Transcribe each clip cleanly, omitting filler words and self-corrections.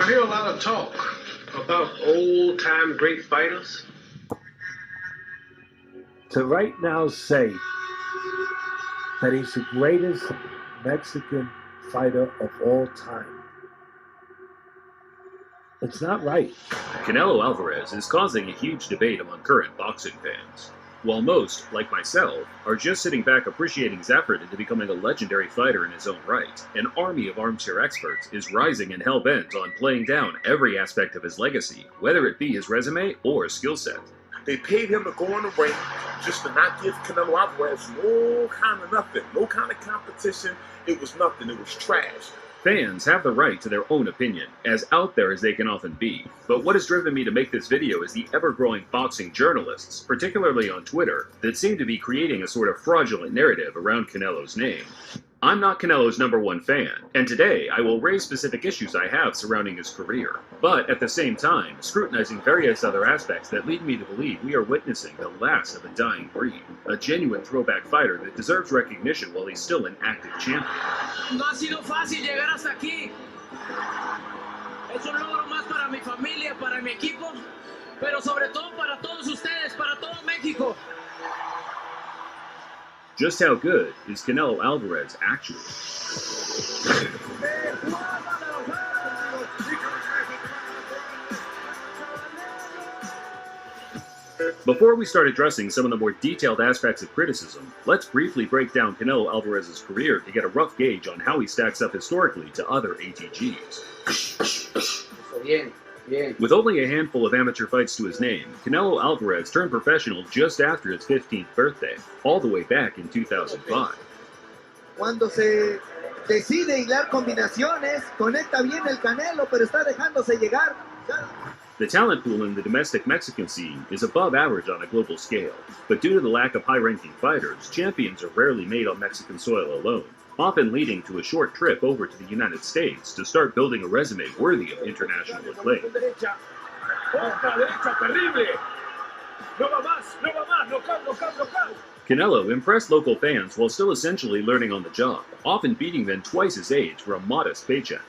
hear a lot of talk about old-time great fighters. To right now say that he's the greatest Mexican fighter of all time, it's not right. Canelo Alvarez is causing a huge debate among current boxing fans. While most, like myself, are just sitting back appreciating his effort into becoming a legendary fighter in his own right, an army of armchair experts is rising and hell-bent on playing down every aspect of his legacy, whether it be his resume or skill set. They paid him to go in the ring just to not give Canelo Alvarez no kind of nothing, no kind of competition. It was nothing. It was trash. Fans have the right to their own opinion, as out there as they can often be. But what has driven me to make this video is the ever-growing boxing journalists, particularly on Twitter, that seem to be creating a sort of fraudulent narrative around Canelo's name. I'm not Canelo's #1 fan, and today I will raise specific issues I have surrounding his career, but at the same time, scrutinizing various other aspects that lead me to believe we are witnessing the last of a dying breed, a genuine throwback fighter that deserves recognition while he's still an active champion. No ha sido fácil llegar hasta aquí. Es un logro más para mi familia, para mi equipo, pero sobre todo para todos ustedes, para todo México. Just how good is Canelo Alvarez actually? Before we start addressing some of the more detailed aspects of criticism, let's briefly break down Canelo Alvarez's career to get a rough gauge on how he stacks up historically to other ATGs. With only a handful of amateur fights to his name, Canelo Alvarez turned professional just after his 15th birthday, all the way back in 2005. Cuando se decide hilar combinaciones, conecta bien el Canelo, pero está dejándose llegar. The talent pool in the domestic Mexican scene is above average on a global scale, but due to the lack of high-ranking fighters, champions are rarely made on Mexican soil alone, often leading to a short trip over to the United States to start building a resume worthy of international acclaim. Canelo impressed local fans while still essentially learning on the job, often beating them twice his age for a modest paycheck.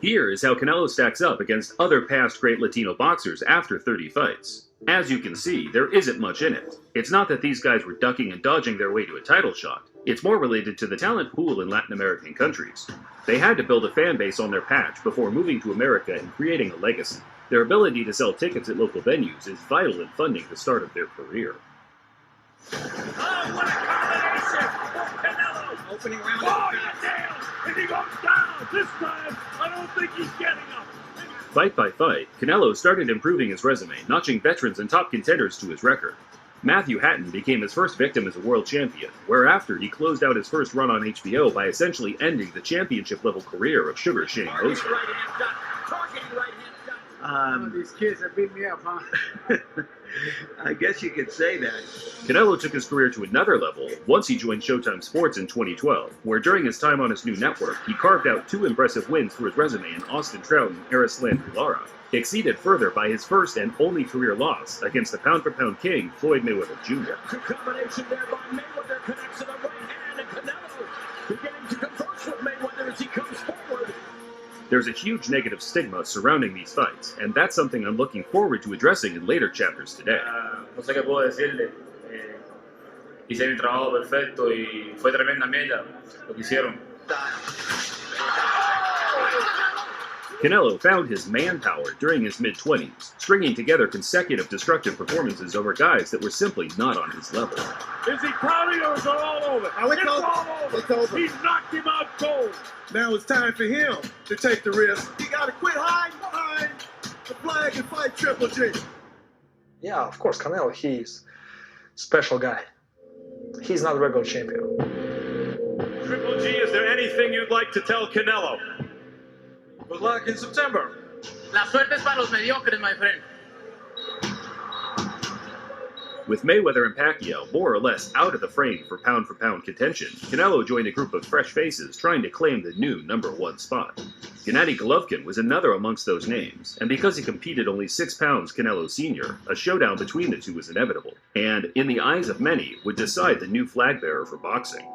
Here is how Canelo stacks up against other past great Latino boxers after 30 fights. As you can see, there isn't much in it. It's not that these guys were ducking and dodging their way to a title shot. It's more related to the talent pool in Latin American countries. They had to build a fan base on their patch before moving to America and creating a legacy. Their ability to sell tickets at local venues is vital in funding the start of their career. Oh, what a combination! Canelo! Opening round. Oh, damn! And he goes down! This time, I don't think he's getting up. Fight by fight, Canelo started improving his resume, notching veterans and top contenders to his record. Matthew Hatton became his first victim as a world champion, whereafter he closed out his first run on HBO by essentially ending the championship-level career of Sugar Shane Mosley. These kids have beat me up, huh? I guess you could say that. Canelo took his career to another level once he joined Showtime Sports in 2012, where during his time on his new network, he carved out 2 impressive wins for his resume in Austin Trout and Erisland Lara, exceeded further by his first and only career loss against the pound-for-pound king, Floyd Mayweather Jr. Combination there by Mayweather connects to the right hand, and Canelo beginning to converse with Mayweather as he comes forward. There's a huge negative stigma surrounding these fights, and that's something I'm looking forward to addressing in later chapters today. No sé qué puedo decirle. Hice mi trabajo perfecto y fue tremenda mierda lo que hicieron. Canelo found his manpower during his mid-20s, stringing together consecutive destructive performances over guys that were simply not on his level. Is he proud or is it all over? Now it's over. All over. It's over. He's knocked him out cold. Now it's time for him to take the risk. He got to quit hiding behind the flag and fight Triple G. Yeah, of course, Canelo, he's a special guy. He's not a regular champion. Triple G, is there anything you'd like to tell Canelo? Good luck in September. La suerte es para los mediocres, my friend. With Mayweather and Pacquiao more or less out of the frame for pound-for-pound contention, Canelo joined a group of fresh faces trying to claim the new #1 spot. Gennady Golovkin was another amongst those names, and because he competed only 6 pounds Canelo Sr., a showdown between the two was inevitable, and, in the eyes of many, would decide the new flag-bearer for boxing.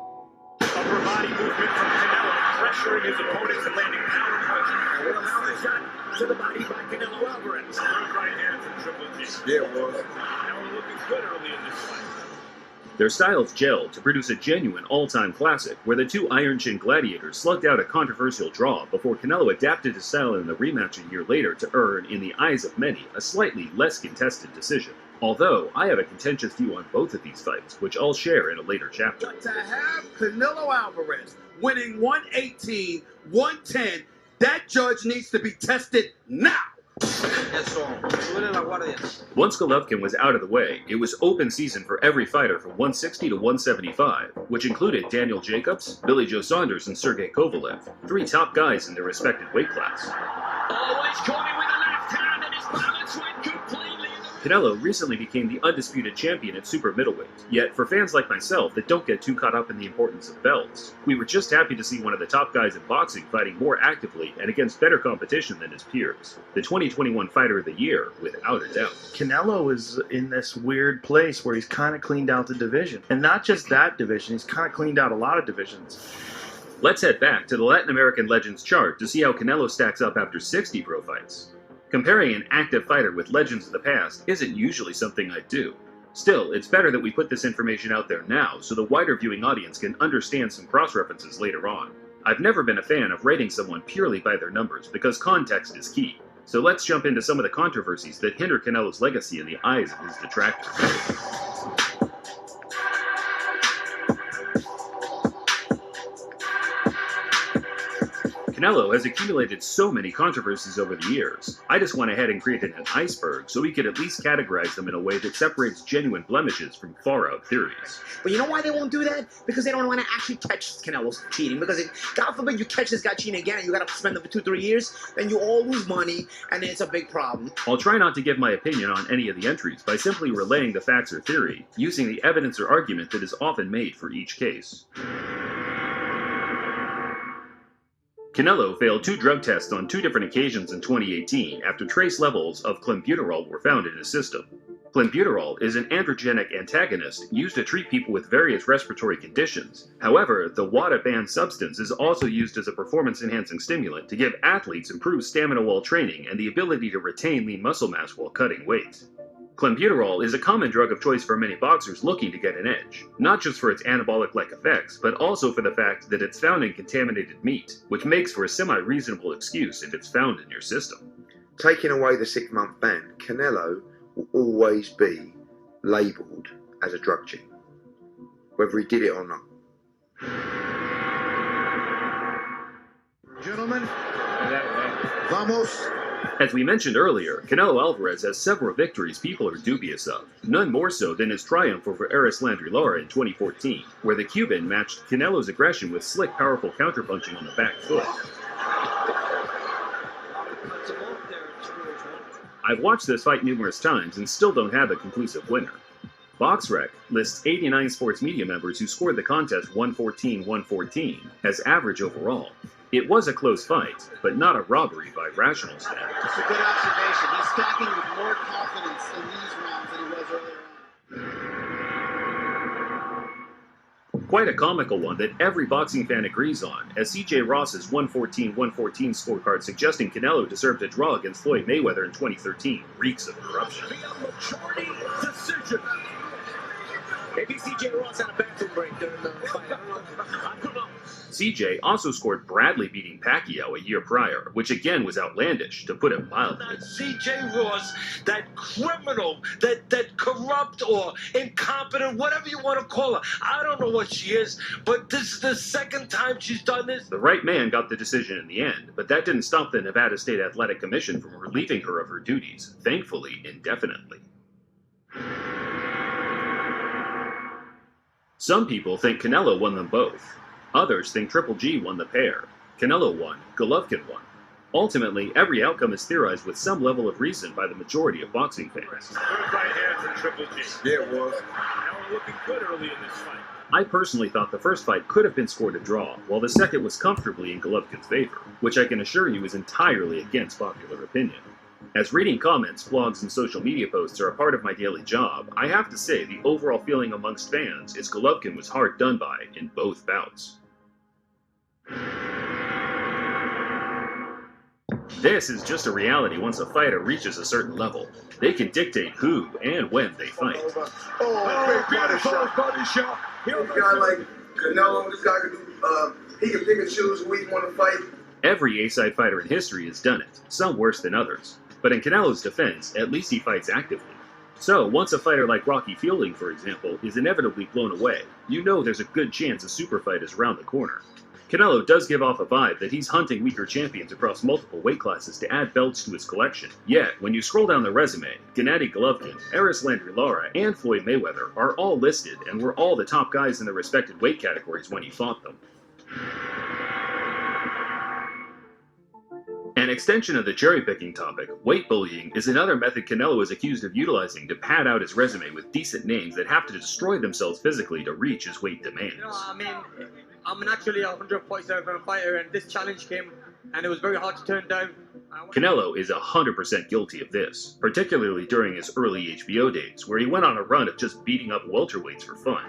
Upper body movement from Canelo, pressuring his opponents and landing power punches. to the body by Canelo Alverez. Good right hand from Triple G. Yeah, it was. Now we're looking good early in this fight. Their styles gelled to produce a genuine all-time classic where the two Iron Chin gladiators slugged out a controversial draw before Canelo adapted his style in the rematch a year later to earn, in the eyes of many, a slightly less contested decision. Although, I have a contentious view on both of these fights, which I'll share in a later chapter. But to have Canelo Alvarez winning 118, 110, that judge needs to be tested now. Once Golovkin was out of the way, it was open season for every fighter from 160 to 175, which included Daniel Jacobs, Billy Joe Saunders, and Sergey Kovalev, three top guys in their respective weight class. Always caught him with the left hand, and his balance went completely. Canelo recently became the undisputed champion at super middleweight, yet for fans like myself that don't get too caught up in the importance of belts, we were just happy to see one of the top guys in boxing fighting more actively and against better competition than his peers. The 2021 Fighter of the Year, without a doubt. Canelo is in this weird place where he's kind of cleaned out the division. And not just that division, he's kind of cleaned out a lot of divisions. Let's head back to the Latin American Legends chart to see how Canelo stacks up after 60 pro fights. Comparing an active fighter with legends of the past isn't usually something I do. Still, it's better that we put this information out there now so the wider viewing audience can understand some cross-references later on. I've never been a fan of rating someone purely by their numbers because context is key. So let's jump into some of the controversies that hinder Canelo's legacy in the eyes of his detractors. Canelo has accumulated so many controversies over the years. I just went ahead and created an iceberg so we could at least categorize them in a way that separates genuine blemishes from far-out theories. But you know why they won't do that? Because they don't want to actually catch Canelo's cheating. Because if, God forbid, you catch this guy cheating again and you got to spend it for 2-3 years, then you all lose money and it's a big problem. I'll try not to give my opinion on any of the entries by simply relaying the facts or theory, using the evidence or argument that is often made for each case. Canelo failed 2 drug tests on 2 different occasions in 2018 after trace levels of clenbuterol were found in his system. Clenbuterol is an androgenic antagonist used to treat people with various respiratory conditions. However, the WADA-banned substance is also used as a performance-enhancing stimulant to give athletes improved stamina while training and the ability to retain lean muscle mass while cutting weight. Clenbuterol is a common drug of choice for many boxers looking to get an edge, not just for its anabolic-like effects, but also for the fact that it's found in contaminated meat, which makes for a semi-reasonable excuse if it's found in your system. Taking away the 6-month ban, Canelo will always be labelled as a drug cheat, whether he did it or not. Gentlemen, vamos. As we mentioned earlier, Canelo Alvarez has several victories people are dubious of, none more so than his triumph over Eris Landry Lara in 2014, where the Cuban matched Canelo's aggression with slick, powerful counterpunching on the back foot. I've watched this fight numerous times and still don't have a conclusive winner. BoxRec lists 89 sports media members who scored the contest 114-114 as average overall. It was a close fight, but not a robbery by rational standards. That's a good observation. He's stacking with more confidence in these rounds than he was earlier. Quite a comical one that every boxing fan agrees on, as CJ Ross's 114-114 scorecard suggesting Canelo deserved a draw against Floyd Mayweather in 2013 reeks of corruption. Majority decision. Maybe CJ Ross had a bathroom break during the fight. I don't know. CJ also scored Bradley beating Pacquiao a year prior, which again was outlandish, to put it mildly. That CJ Ross, that criminal, that corrupt or incompetent, whatever you want to call her. I don't know what she is, but this is the second time she's done this. The right man got the decision in the end, but that didn't stop the Nevada State Athletic Commission from relieving her of her duties, thankfully indefinitely. Some people think Canelo won them both. Others think Triple G won the pair. Canelo won, Golovkin won. Ultimately, every outcome is theorized with some level of reason by the majority of boxing fans. Good right hand from Triple G. Yeah, it was. Now we're looking good early in this fight. I personally thought the first fight could have been scored a draw, while the second was comfortably in Golovkin's favor, which I can assure you is entirely against popular opinion. As reading comments, blogs, and social media posts are a part of my daily job, I have to say the overall feeling amongst fans is Golovkin was hard done by in both bouts. This is just a reality once a fighter reaches a certain level. They can dictate who and when they fight. Body shot. A guy like Canelo, this guy can do, he can pick and choose who he want to fight. Every A-side fighter in history has done it, some worse than others. But in Canelo's defense, at least he fights actively. So, once a fighter like Rocky Fielding, for example, is inevitably blown away, you know there's a good chance a super fight is around the corner. Canelo does give off a vibe that he's hunting weaker champions across multiple weight classes to add belts to his collection. Yet, when you scroll down the resume, Gennady Golovkin, Eris Landry Lara, and Floyd Mayweather are all listed and were all the top guys in their respected weight categories when he fought them. An extension of the cherry-picking topic, weight bullying is another method Canelo is accused of utilizing to pad out his resume with decent names that have to destroy themselves physically to reach his weight demands. You know, I mean, I'm naturally a 147 fighter, and this challenge came, and it was very hard to turn down. Canelo is 100% guilty of this, particularly during his early HBO days, where he went on a run of just beating up welterweights for fun.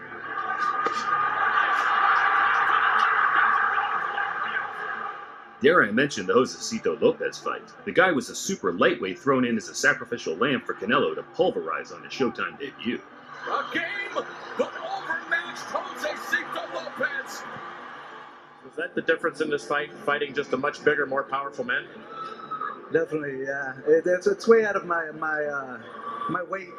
Dare I mention the Josecito Lopez fight? The guy was a super lightweight thrown in as a sacrificial lamb for Canelo to pulverize on his Showtime debut. A game, the overmatched Josecito Lopez. Was that the difference in this fight, fighting just a much bigger, more powerful man? Definitely, yeah. It's way out of my weight.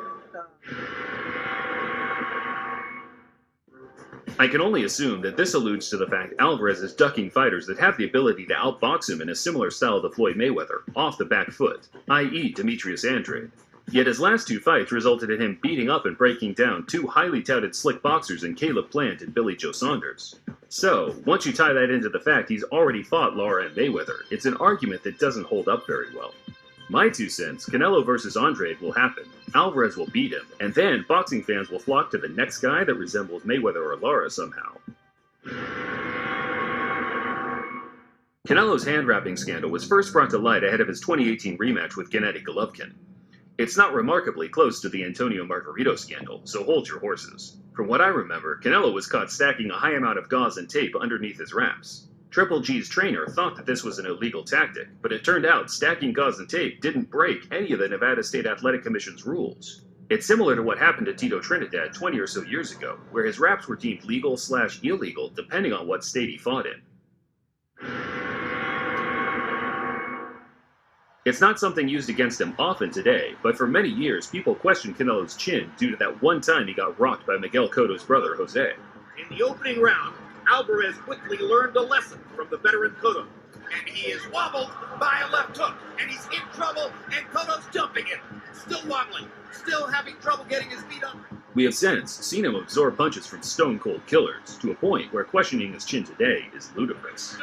I can only assume that this alludes to the fact Alvarez is ducking fighters that have the ability to outbox him in a similar style to Floyd Mayweather, off the back foot, i.e. Demetrius Andrade. Yet his last two fights resulted in him beating up and breaking down two highly touted slick boxers in Caleb Plant and Billy Joe Saunders. So, once you tie that into the fact he's already fought Lara and Mayweather, it's an argument that doesn't hold up very well. My 2 cents, Canelo versus Andrade will happen, Alvarez will beat him, and then boxing fans will flock to the next guy that resembles Mayweather or Lara somehow. Canelo's hand-wrapping scandal was first brought to light ahead of his 2018 rematch with Gennady Golovkin. It's not remarkably close to the Antonio Margarito scandal, so hold your horses. From what I remember, Canelo was caught stacking a high amount of gauze and tape underneath his wraps. Triple G's trainer thought that this was an illegal tactic, but it turned out stacking gauze and tape didn't break any of the Nevada State Athletic Commission's rules. It's similar to what happened to Tito Trinidad 20 or so years ago, where his wraps were deemed legal/illegal depending on what state he fought in. It's not something used against him often today, but for many years people questioned Canelo's chin due to that one time he got rocked by Miguel Cotto's brother, Jose. In the opening round, Alvarez quickly learned a lesson from the veteran Cotto, and he is wobbled by a left hook, and he's in trouble, and Cotto's jumping him, still wobbling, still having trouble getting his feet up. We have since seen him absorb punches from stone-cold killers, to a point where questioning his chin today is ludicrous.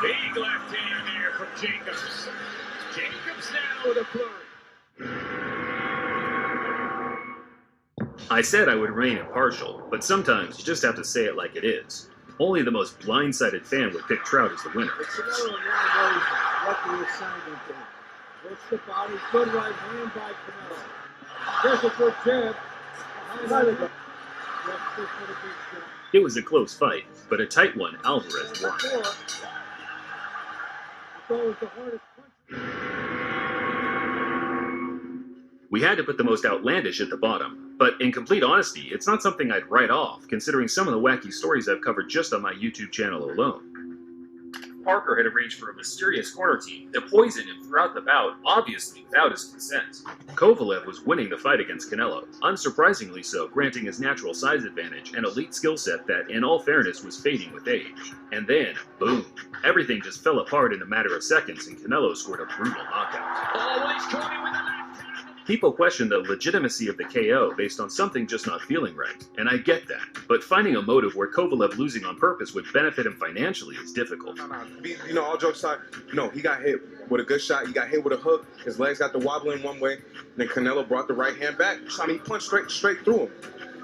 Big left hand there from Jacobs. Jacobs now with a flurry. I said I would remain impartial, but sometimes you just have to say it like it is. Only the most blindsided fan would pick Trout as the winner. Canelo in one motion. What the assignment there? Looks the body, good right hand by Canelo. There's a good jab. It was a close fight, but a tight one Alvarez won. We had to put the most outlandish at the bottom, but in complete honesty, it's not something I'd write off, considering some of the wacky stories I've covered just on my YouTube channel alone. Parker had arranged for a mysterious corner team that poisoned him throughout the bout, obviously without his consent. Kovalev was winning the fight against Canelo, unsurprisingly so, granting his natural size advantage and elite skill set that, in all fairness, was fading with age. And then, boom, everything just fell apart in a matter of seconds and Canelo scored a brutal knockout. Always coming with a left. People question the legitimacy of the KO based on something just not feeling right, and I get that. But finding a motive where Kovalev losing on purpose would benefit him financially is difficult. You know, all jokes aside, no, he got hit with a good shot. He got hit with a hook. His legs got the wobbling one way. Then Canelo brought the right hand back. I mean, he punched straight through him.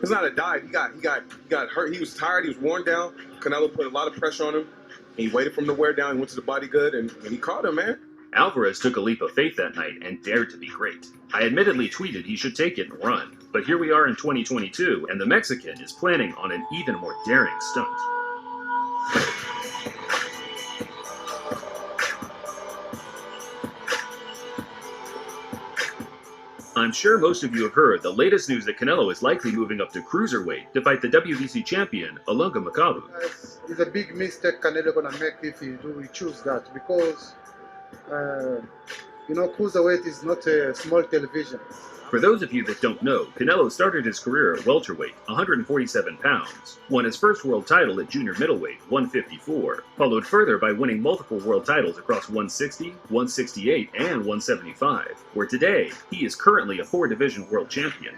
It's not a dive. He got hurt. He was tired. He was worn down. Canelo put a lot of pressure on him. He waited for him to wear down. He went to the body good, and he caught him, man. Alvarez took a leap of faith that night and dared to be great. I admittedly tweeted he should take it and run, but here we are in 2022, and the Mexican is planning on an even more daring stunt. I'm sure most of you have heard the latest news that Canelo is likely moving up to cruiserweight to fight the WBC champion, Olunga Makabu. It's a big mistake Canelo gonna make if he choose that, because cruiserweight is not a small television. For those of you that don't know, Canelo started his career at welterweight, 147 pounds, won his first world title at junior middleweight, 154, followed further by winning multiple world titles across 160, 168, and 175, where today, he is currently a 4-division world champion.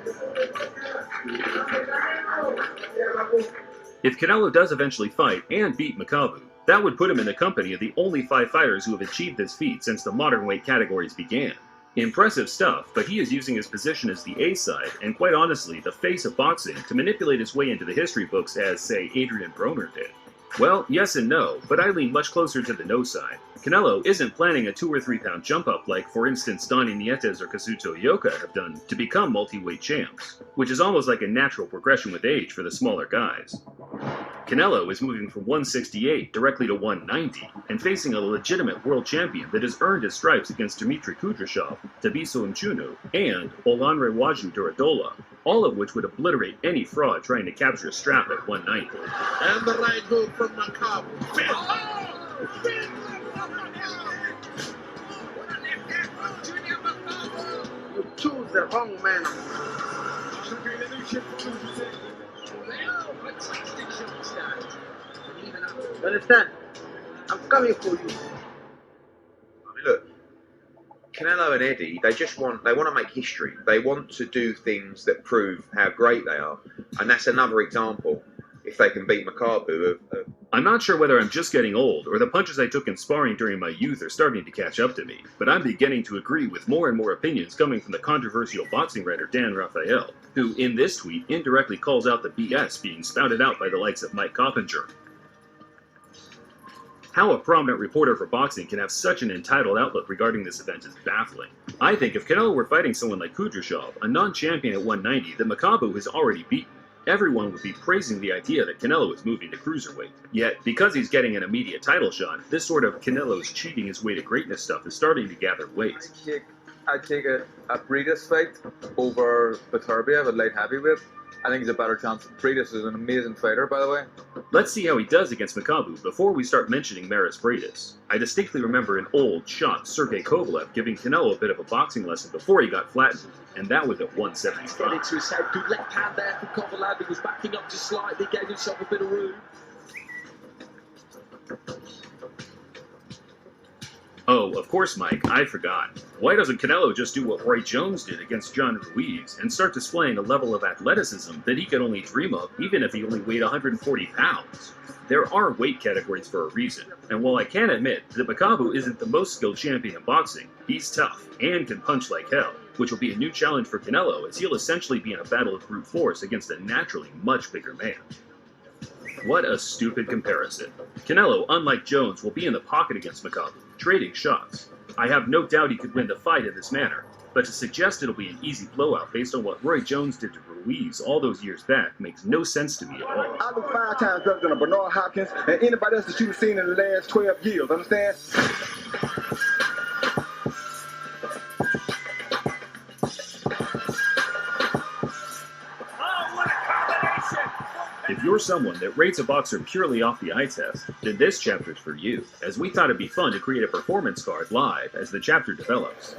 If Canelo does eventually fight and beat Makabu, that would put him in the company of the only 5 fighters who have achieved this feat since the modern weight categories began. Impressive stuff, but he is using his position as the A side, and quite honestly, the face of boxing, to manipulate his way into the history books as, say, Adrian Broner did. Well, yes and no, but I lean much closer to the no side. Canelo isn't planning a 2 or 3 pound jump up like, for instance, Donnie Nietes or Kazuto Ioka have done to become multi-weight champs, which is almost like a natural progression with age for the smaller guys. Canelo is moving from 168 directly to 190 and facing a legitimate world champion that has earned his stripes against Dmitry Kudryashov, Tabiso Mchunu, and Olanrewaju Duradola, all of which would obliterate any fraud trying to capture a strap at 190. And the right hook from Makabu. You choose the wrong man. You understand? I'm coming for you. Look, Canelo and Eddie, they want to make history. They want to do things that prove how great they are, and that's another example. If they can beat Makabu, I'm not sure whether I'm just getting old or the punches I took in sparring during my youth are starting to catch up to me, but I'm beginning to agree with more and more opinions coming from the controversial boxing writer Dan Raphael, who in this tweet indirectly calls out the BS being spouted out by the likes of Mike Coppinger. How a prominent reporter for boxing can have such an entitled outlook regarding this event is baffling. I think if Canelo were fighting someone like Kudryashov, a non-champion at 190 that Makabu has already beaten, everyone would be praising the idea that Canelo is moving to cruiserweight. Yet, because he's getting an immediate title shot, this sort of Canelo's cheating his way to greatness stuff is starting to gather weight. I'd take a Briedis fight over Beterbiev at light heavyweight. I think he's a better chance. Briedis is an amazing fighter, by the way. Let's see how he does against Makabu before we start mentioning Maris Briedis. I distinctly remember an old shot Sergey Kovalev giving Canelo a bit of a boxing lesson before he got flattened, and that was at 175. Getting to his head, good left hand there from Kovalev. He was backing up just slightly, gave himself a bit of room. Oh, of course, Mike, I forgot. Why doesn't Canelo just do what Roy Jones did against John Ruiz and start displaying a level of athleticism that he could only dream of, even if he only weighed 140 pounds? There are weight categories for a reason, and while I can admit that Makabu isn't the most skilled champion in boxing, he's tough and can punch like hell, which will be a new challenge for Canelo as he'll essentially be in a battle of brute force against a naturally much bigger man. What a stupid comparison. Canelo, unlike Jones, will be in the pocket against Makabu, trading shots. I have no doubt he could win the fight in this manner, but to suggest it'll be an easy blowout based on what Roy Jones did to Ruiz all those years back makes no sense to me at all. I was 5 times better than a Bernard Hopkins and anybody else that you've seen in the last 12 years, understand? If you're someone that rates a boxer purely off the eye test, then this chapter's for you, as we thought it'd be fun to create a performance card live as the chapter develops.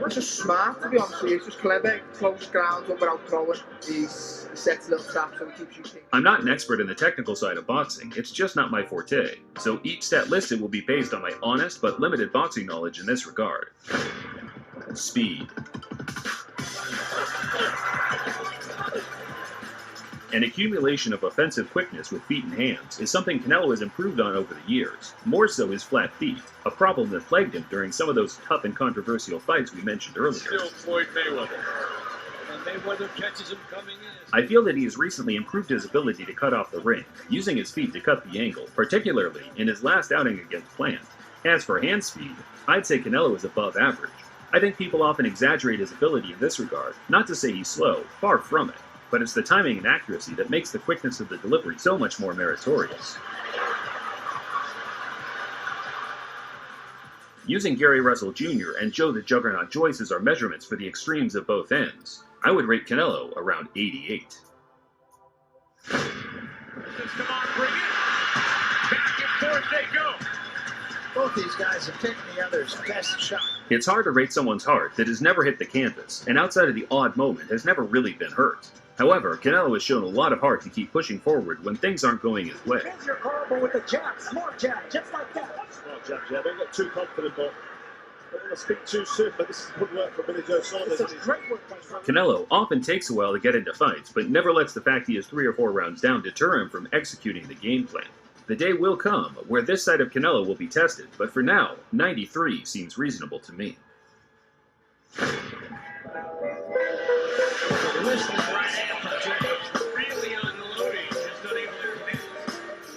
It's just smart, to be honest with you. It's just clever. Close ground without throwing. He sets little traps so he keeps you thinking. I'm not an expert in the technical side of boxing, it's just not my forte, so each stat listed will be based on my honest but limited boxing knowledge in this regard. Speed. An accumulation of offensive quickness with feet and hands is something Canelo has improved on over the years, more so his flat feet, a problem that plagued him during some of those tough and controversial fights we mentioned earlier. Still Floyd Mayweather. And Mayweather catches him coming in. I feel that he has recently improved his ability to cut off the ring, using his feet to cut the angle, particularly in his last outing against Plant. As for hand speed, I'd say Canelo is above average. I think people often exaggerate his ability in this regard, not to say he's slow, far from it. But it's the timing and accuracy that makes the quickness of the delivery so much more meritorious. Using Gary Russell Jr. and Joe the Juggernaut Joyce as our measurements for the extremes of both ends, I would rate Canelo around 88. Come on, bring it. Back and forth they go. Both these guys have taken the other's best shot. It's hard to rate someone's heart that has never hit the canvas, and outside of the odd moment has never really been hurt. However, Canelo has shown a lot of heart to keep pushing forward when things aren't going his way. Here's your combo with the jabs. More jab, just like that. Smart jabs, yeah. Don't get too confident, but don't want to speak too soon. But this is good work for Billy Joe Saunders. It's a great work by Saunders. Canelo often takes a while to get into fights, but never lets the fact he is 3 or 4 rounds down deter him from executing the game plan. The day will come where this side of Canelo will be tested, but for now, 93 seems reasonable to me.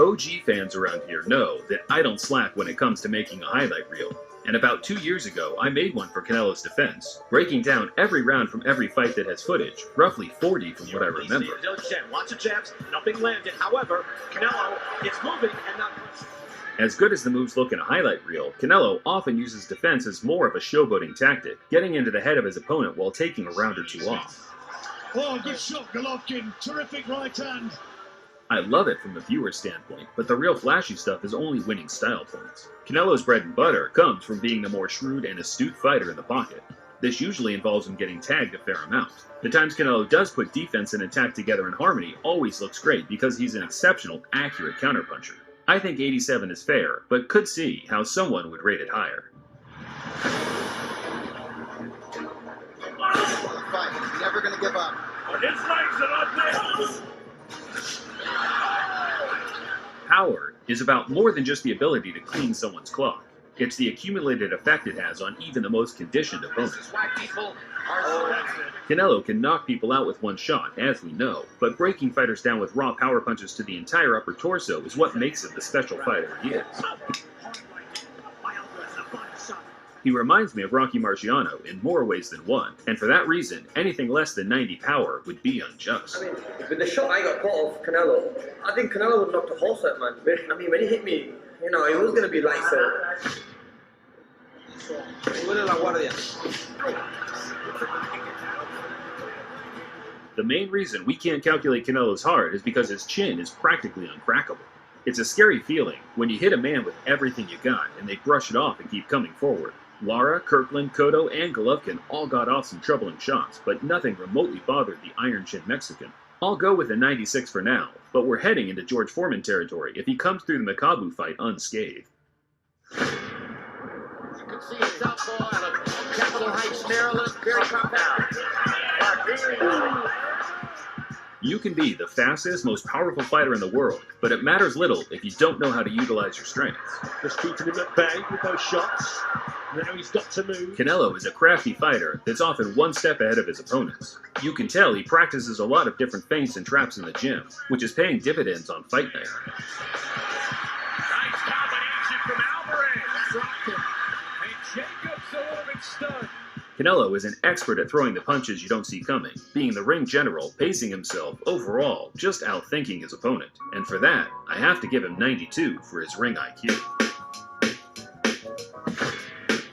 OG fans around here know that I don't slack when it comes to making a highlight reel. And about 2 years ago, I made one for Canelo's defense, breaking down every round from every fight that has footage, roughly 40 from what I remember. Lots of jabs, nothing landed. However, Canelo is moving and not punching. As good as the moves look in a highlight reel, Canelo often uses defense as more of a showboating tactic, getting into the head of his opponent while taking a round or two off. Oh, good shot, Golovkin. Terrific right hand. I love it from the viewer's standpoint, but the real flashy stuff is only winning style points. Canelo's bread and butter comes from being the more shrewd and astute fighter in the pocket. This usually involves him getting tagged a fair amount. The times Canelo does put defense and attack together in harmony always looks great because he's an exceptional, accurate counterpuncher. I think 87 is fair, but could see how someone would rate it higher. He's never going to give up. His legs are up there. Power is about more than just the ability to clean someone's clock. It's the accumulated effect it has on even the most conditioned opponents. Canelo can knock people out with one shot, as we know, but breaking fighters down with raw power punches to the entire upper torso is what makes him the special fighter he is. He reminds me of Rocky Marciano in more ways than one, and for that reason, anything less than 90 power would be unjust. I mean, with the shot I got caught off Canelo, I think Canelo would knock the horse out, man. I mean, when he hit me, you know, it was going to be like The main reason we can't calculate Canelo's heart is because his chin is practically uncrackable. It's a scary feeling when you hit a man with everything you got and they brush it off and keep coming forward. Lara, Kirkland, Cotto, and Golovkin all got off some troubling shots, but nothing remotely bothered the Iron Chin Mexican. I'll go with a 96 for now, but we're heading into George Foreman territory if he comes through the Makabu fight unscathed. You can see a southpaw out of Capitol Heights, Maryland. Very compound. You can be the fastest, most powerful fighter in the world, but it matters little if you don't know how to utilize your strengths. Just keeping him at bay with those shots. Now he's got to move. Canelo is a crafty fighter that's often one step ahead of his opponents. You can tell he practices a lot of different feints and traps in the gym, which is paying dividends on fight night. Nice combination from Alverez. Dropped him. And Jacobs a little bit stunned. Canelo is an expert at throwing the punches you don't see coming, being the ring general, pacing himself, overall, just outthinking his opponent. And for that, I have to give him 92 for his ring IQ.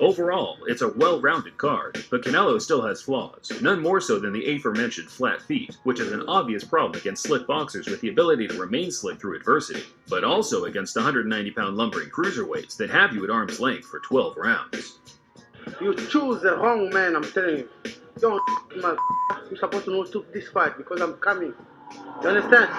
Overall, it's a well-rounded card, but Canelo still has flaws, none more so than the aforementioned flat feet, which is an obvious problem against slick boxers with the ability to remain slick through adversity, but also against 190-pound lumbering cruiserweights that have you at arm's length for 12 rounds. You choose the wrong man, I'm telling you. Don't, man. You're supposed to know to this fight because I'm coming. You understand?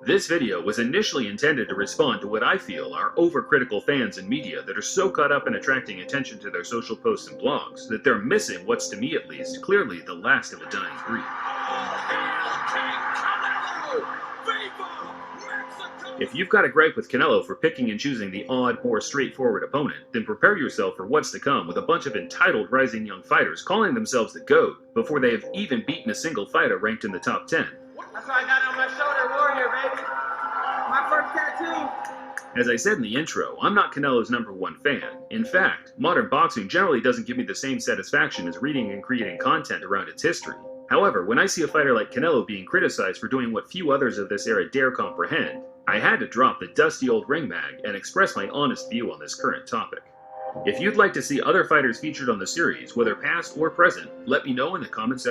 This video was initially intended to respond to what I feel are overcritical fans and media that are so caught up in attracting attention to their social posts and blogs that they're missing what's, to me at least, clearly the last of a dying breed. If you've got a gripe with Canelo for picking and choosing the odd, more straightforward opponent, then prepare yourself for what's to come with a bunch of entitled rising young fighters calling themselves the GOAT before they have even beaten a single fighter ranked in the top 10. That's what I got on my shoulder, Warrior, baby. My first tattoo. As I said in the intro, I'm not Canelo's #1 fan. In fact, modern boxing generally doesn't give me the same satisfaction as reading and creating content around its history. However, when I see a fighter like Canelo being criticized for doing what few others of this era dare comprehend, I had to drop the dusty old ring mag and express my honest view on this current topic. If you'd like to see other fighters featured on the series, whether past or present, let me know in the comment section.